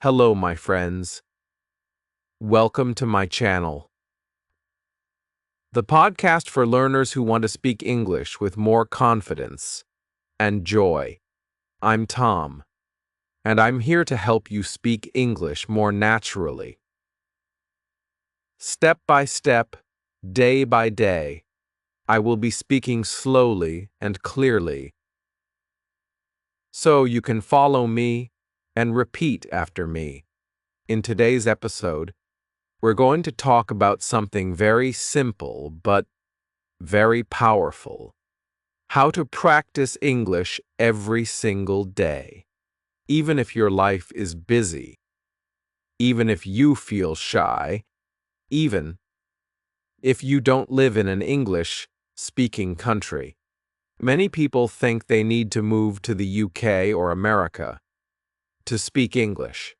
Hello, my friends. Welcome to my channel, the podcast for learners who want to speak English with more confidence and joy. I'm Tom, and I'm here to help you speak English more naturally. Step by step, day by day, I will be speaking slowly and clearly, so you can follow me and repeat after me. In today's episode, we're going to talk about something very simple but very powerful: how to practice English every single day. Even if your life is busy, even if you feel shy, even if you don't live in an English-speaking country. Many people think they need to move to the UK or America to speak English.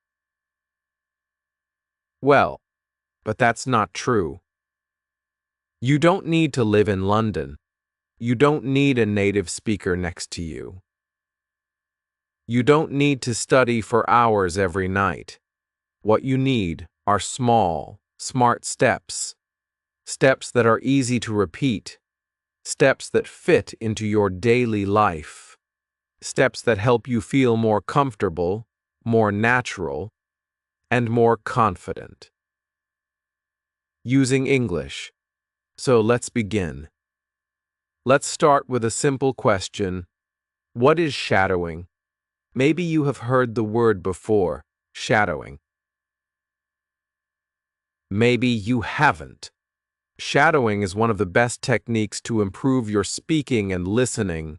Well, but that's not true. You don't need to live in London. You don't need a native speaker next to you. You don't need to study for hours every night. What you need are small, smart steps. Steps that are easy to repeat. Steps that fit into your daily life. Steps that help you feel more comfortable, more natural, and more confident using English. So let's begin. Let's start with a simple question. What is shadowing? Maybe you have heard the word before, shadowing. Maybe you haven't. Shadowing is one of the best techniques to improve your speaking and listening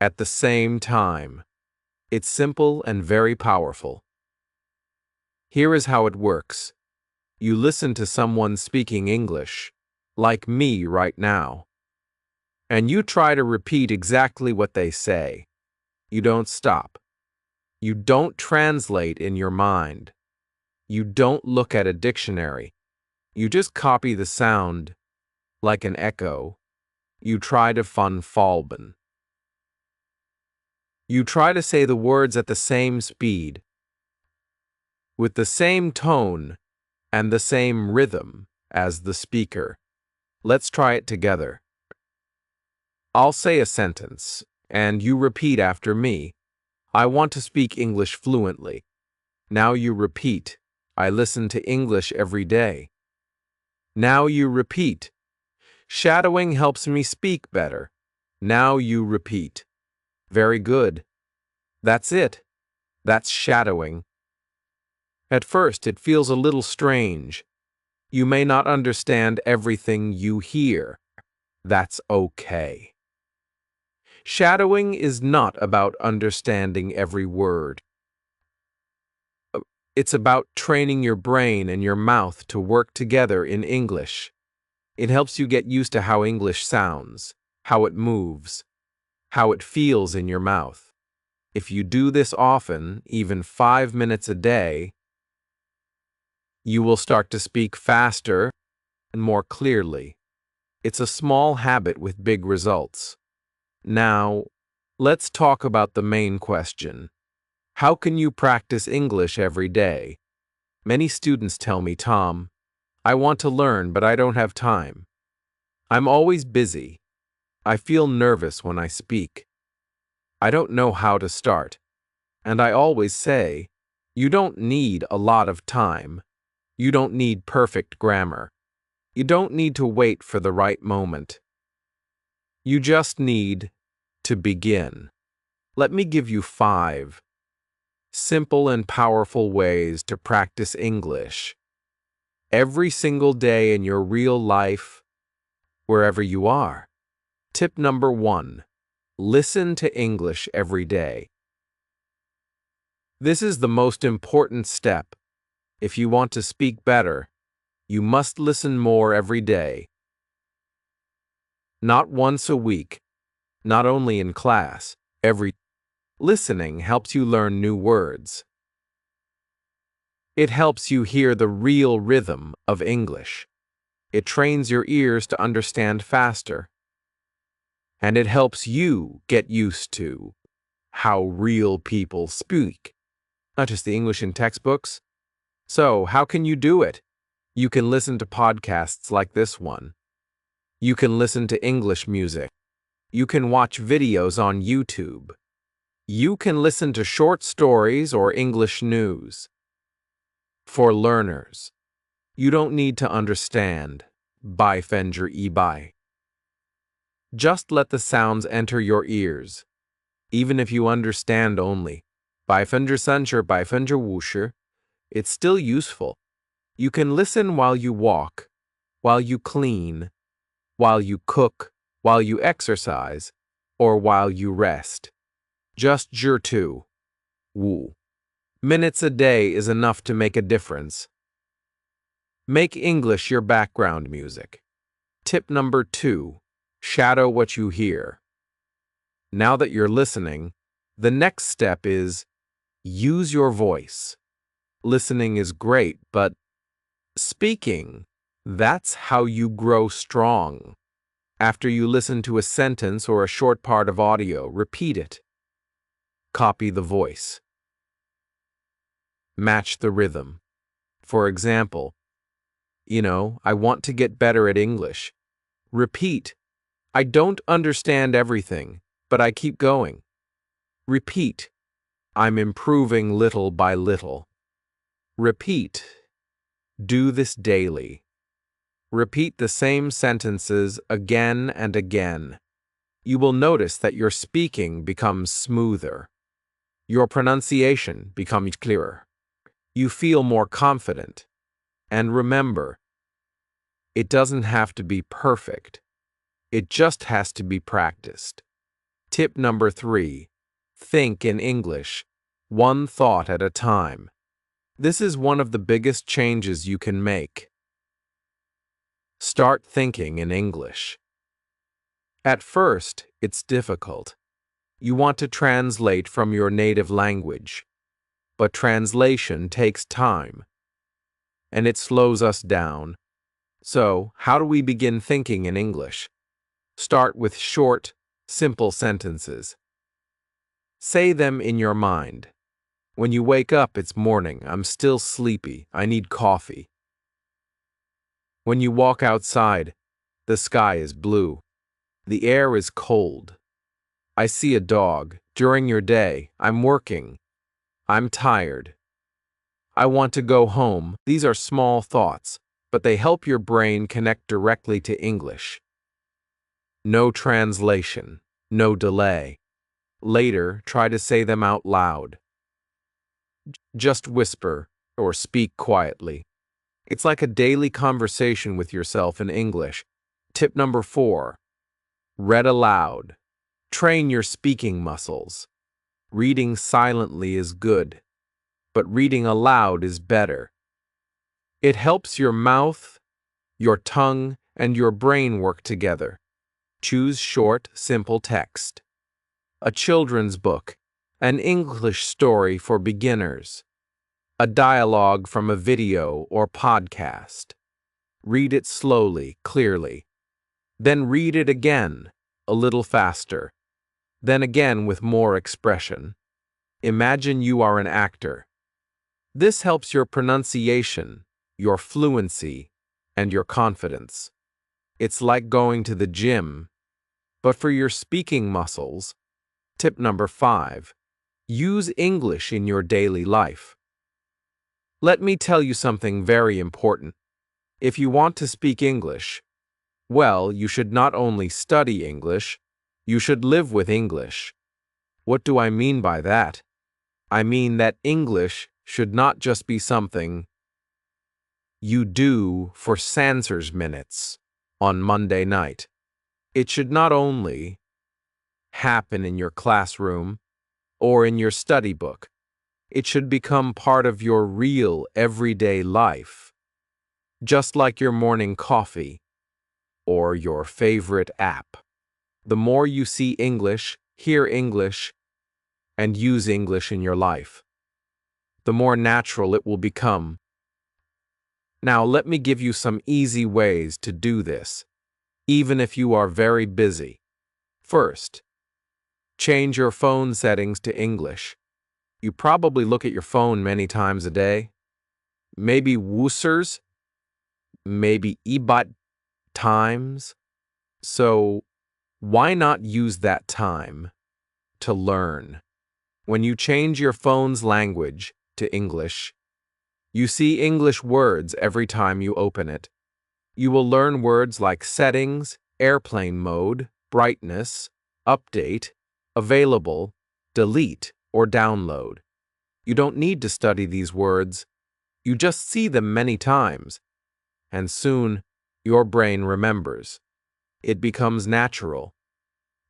at the same time. It's simple and very powerful. Here is how it works. You listen to someone speaking English, like me right now, and you try to repeat exactly what they say. You don't stop. You don't translate in your mind. You don't look at a dictionary. You just copy the sound, like an echo. You try to falben. You try to say the words at the same speed, with the same tone and the same rhythm as the speaker. Let's try it together. I'll say a sentence, and you repeat after me. I want to speak English fluently. Now you repeat. I listen to English every day. Now you repeat. Shadowing helps me speak better. Now you repeat. Very good. That's it. That's shadowing. At first, it feels a little strange. You may not understand everything you hear. That's okay. Shadowing is not about understanding every word. It's about training your brain and your mouth to work together in English. It helps you get used to how English sounds, how it moves, how it feels in your mouth. If you do this often, even 5 minutes a day, you will start to speak faster and more clearly. It's a small habit with big results. Now, let's talk about the main question. How can you practice English every day? Many students tell me, Tom, I want to learn, but I don't have time. I'm always busy. I feel nervous when I speak. I don't know how to start. And I always say, you don't need a lot of time. You don't need perfect grammar. You don't need to wait for the right moment. You just need to begin. Let me give you 5 simple and powerful ways to practice English every single day in your real life, wherever you are. Tip number 1. Listen to English every day. This is the most important step. If you want to speak better, you must listen more every day. Not once a week, not only in class, every listening helps you learn new words. It helps you hear the real rhythm of English. It trains your ears to understand faster. And it helps you get used to how real people speak, not just the English in textbooks. So, how can you do it? You can listen to podcasts like this one. You can listen to English music. You can watch videos on YouTube. You can listen to short stories or English news. For learners, you don't need to understand. Beifender e-bei. Just let the sounds enter your ears. Even if you understand only Beifender Wusher, it's still useful. You can listen while you walk, while you clean, while you cook, while you exercise, or while you rest. Just 2 Wu. Minutes a day is enough to make a difference. Make English your background music. Tip number 2. Shadow what you hear. Now that you're listening, the next step is use your voice. Listening is great, but speaking, that's how you grow strong. After you listen to a sentence or a short part of audio, repeat it. Copy the voice. Match the rhythm. For example, I want to get better at English. Repeat, I don't understand everything, but I keep going. Repeat, I'm improving little by little. Repeat, do this daily. Repeat the same sentences again and again. You will notice that your speaking becomes smoother. Your pronunciation becomes clearer. You feel more confident. And remember, it doesn't have to be perfect. It just has to be practiced. Tip number 3. Think in English, one thought at a time. This is one of the biggest changes you can make. Start thinking in English. At first, it's difficult. You want to translate from your native language, but translation takes time, and it slows us down. So, how do we begin thinking in English? Start with short, simple sentences. Say them in your mind. When you wake up, it's morning. I'm still sleepy. I need coffee. When you walk outside, the sky is blue. The air is cold. I see a dog. During your day, I'm working. I'm tired. I want to go home. These are small thoughts, but they help your brain connect directly to English. No translation, no delay. Later, try to say them out loud. Just whisper or speak quietly. It's like a daily conversation with yourself in English. Tip number 4. Read aloud. Train your speaking muscles. Reading silently is good, but reading aloud is better. It helps your mouth, your tongue, and your brain work together. Choose short, simple text. A children's book, an English story for beginners, a dialogue from a video or podcast. Read it slowly, clearly. Then read it again, a little faster. Then again with more expression. Imagine you are an actor. This helps your pronunciation, your fluency, and your confidence. It's like going to the gym, but for your speaking muscles. Tip number 5. Use English in your daily life. Let me tell you something very important. If you want to speak English, well, you should not only study English, you should live with English. What do I mean by that? I mean that English should not just be something you do for Sansers minutes on Monday night. It should not only happen in your classroom or in your study book. It should become part of your real everyday life, just like your morning coffee or your favorite app. The more you see English, hear English, and use English in your life, the more natural it will become. Now, let me give you some easy ways to do this, even if you are very busy. First, Change your phone settings to English. You probably look at your phone many times a day. Maybe woosers, maybe ebot times. So why not use that time to learn? When you change your phone's language to English, you see English words every time you open it. You will learn words like settings, airplane mode, brightness, update, available, delete, or download. You don't need to study these words. You just see them many times, and soon your brain remembers. It becomes natural.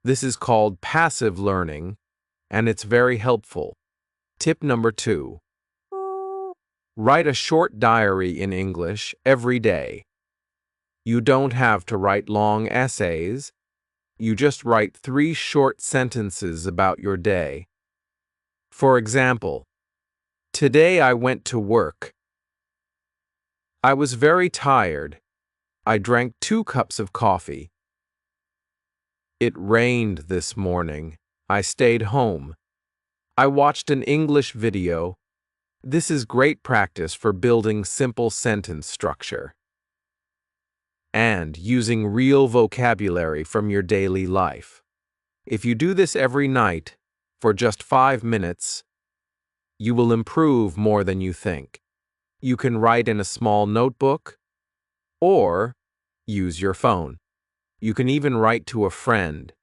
This is called passive learning, and it's very helpful. Tip number 2. Write a short diary in English every day. You don't have to write long essays. You just write 3 short sentences about your day. For example, today I went to work. I was very tired. I drank 2 cups of coffee. It rained this morning. I stayed home. I watched an English video. This is great practice for building simple sentence structure and using real vocabulary from your daily life. If you do this every night for just 5 minutes, you will improve more than you think. You can write in a small notebook or use your phone. You can even write to a friend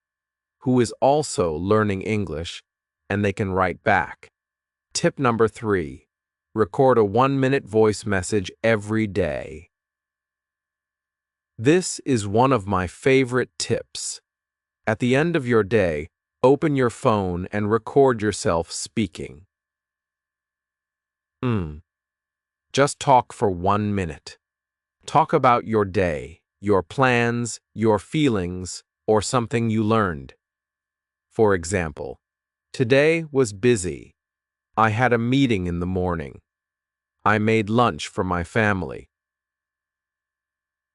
who is also learning English, and they can write back. Tip number 3. Record a 1-minute voice message every day. This is one of my favorite tips. At the end of your day, open your phone and record yourself speaking. Just talk for 1 minute. Talk about your day, your plans, your feelings, or something you learned. For example, today was busy. I had a meeting in the morning. I made lunch for my family.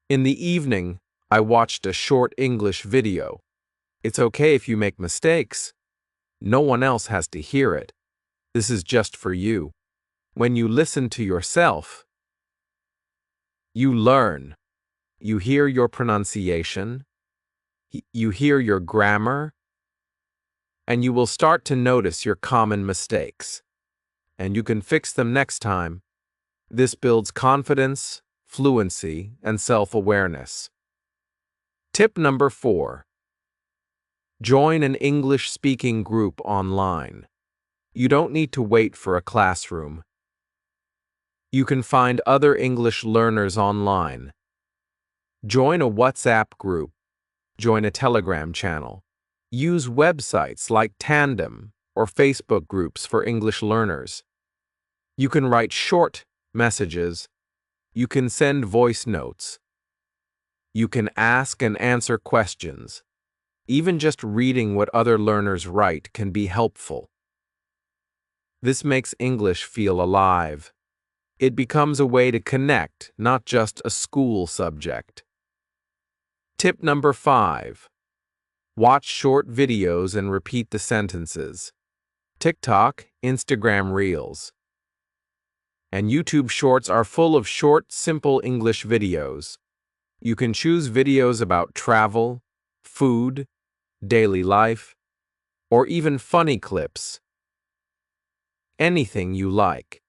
In the evening, I watched a short English video. It's okay if you make mistakes. No one else has to hear it. This is just for you. When you listen to yourself, you learn. You hear your pronunciation, you hear your grammar, and you will start to notice your common mistakes. And you can fix them next time. This builds confidence, fluency, and self-awareness. Tip number 4. Join an English-speaking group online. You don't need to wait for a classroom. You can find other English learners online. Join a WhatsApp group. Join a Telegram channel. Use websites like Tandem or Facebook groups for English learners. You can write short messages. You can send voice notes. You can ask and answer questions. Even just reading what other learners write can be helpful. This makes English feel alive. It becomes a way to connect, not just a school subject. Tip number 5. Watch short videos and repeat the sentences. TikTok, Instagram Reels, and YouTube Shorts are full of short, simple English videos. You can choose videos about travel, food, daily life, or even funny clips. Anything you like.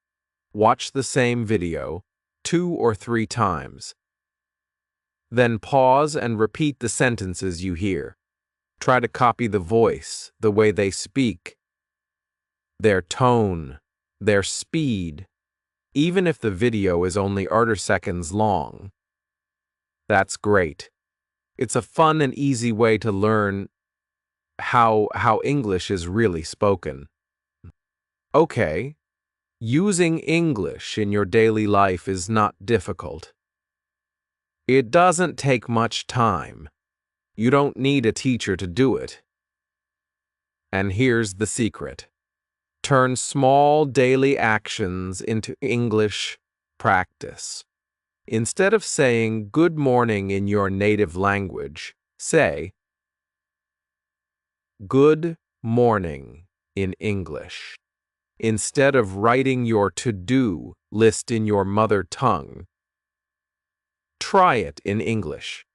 Watch the same video 2 or 3 times. Then pause and repeat the sentences you hear. Try to copy the voice, the way they speak, their tone, their speed, even if the video is only 30 seconds long. That's great. It's a fun and easy way to learn how English is really spoken. Okay, using English in your daily life is not difficult. It doesn't take much time. You don't need a teacher to do it. And here's the secret. Turn small daily actions into English practice. Instead of saying good morning in your native language, say good morning in English. Instead of writing your to-do list in your mother tongue, try it in English.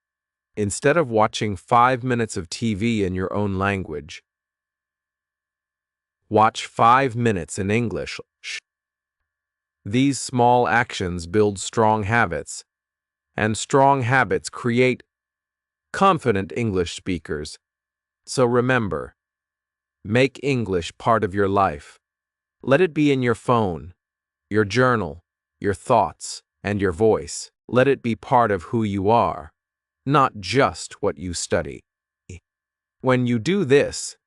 Instead of watching 5 minutes of TV in your own language, watch 5 minutes in English. These small actions build strong habits, and strong habits create confident English speakers. So remember, make English part of your life. Let it be in your phone, your journal, your thoughts, and your voice. Let it be part of who you are, not just what you study. When you do this,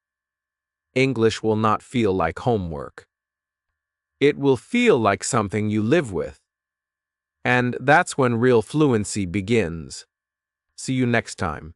English will not feel like homework. It will feel like something you live with. And that's when real fluency begins. See you next time.